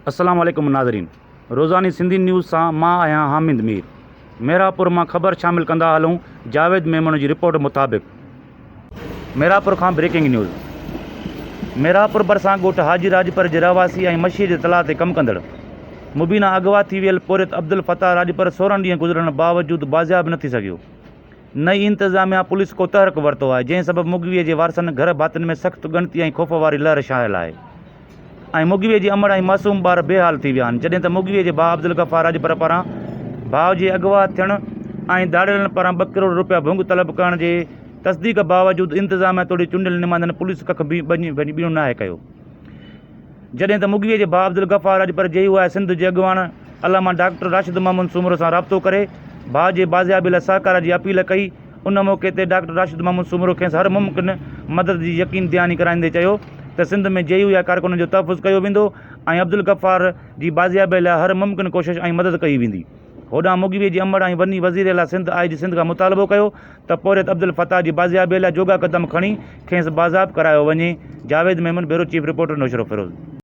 अस्सलाम वालेकुम नाज़रीन। रोज़ानी सिंधी न्यूज़ सां मां आहियां हामिद मीर। मेरापुर मां ख़बर शामिल कंदा हलूं जावेद मेमन जी रिपोर्ट मुताबिक़। मेरापुर खां ब्रेकिंग न्यूज़। मेरापुर भरिसां ॻोठ हाजी राजपर जे रहवासी ऐं मशीह जे तलाउ ते कमु कंदड़ मुबीना अगवा थी वियल पोरित अब्दुल फताह राजपर 16 ॾींहं गुज़रण बावजूदु बाज़ियाब न थी सघियो। नई इंतिज़ामिया पुलिस को तहर्क वरितो आहे, जंहिं सबबि मुगवीअ जे वारसनि घर भातियुनि में सख़्तु ॻणती ऐं ख़ौफ़ वारी लहर छायल आहे ऐं मुगवीअ जी अमड़ ऐं मासूम ॿार बेहाल थी विया आहिनि। जॾहिं त मुगवीअ जे भाउ अब्दुल गफ़ार राजपर पारां भाउ जे अगवा थियण ऐं दाड़ेलनि पारां 2 करोड़ रुपया भुंग तलब करण जे तस्दीक बावजूदु इंतिज़ामिया तोड़ी चूंडियल निमांदनि पुलिस कख ॿियो नाहे कयो। जॾहिं त मुगवीअ जे भाउ अब्दुल गफ़ार राजपर जई आहे सिंध जे अॻुवाण अलामा डॉक्टर राशिद महमूद सूमरो सां राब्तो करे भाउ जे बाज़ियाबी लाइ सहकार जी अपील कई। उन मौक़े ते डॉक्टर राशिद महमूद सूमरो खेसि हर मुमकिन मदद जी यकीन दयानी कराईंदे चयो त सिंध में जेयू या कारकुननि जो तहफ़ुज़ कयो वेंदो ऐं अब्दुल गफ़ार जी बाज़ियाबी लाइ हर मुमकिन कोशिश ऐं मदद कई वेंदी। होॾां मुगवीअ जी अमड़ ऐं वनी वज़ीर लाइ सिंध आई जी सिंध खां मुतालबो कयो त पोरित अब्दुल फताह जी बाज़ियाबी लाइ जोगा क़दम खणी खेसि बाज़ाब करायो वञे। Javed Memon, bureau chief reporter, Naushahro Firoz.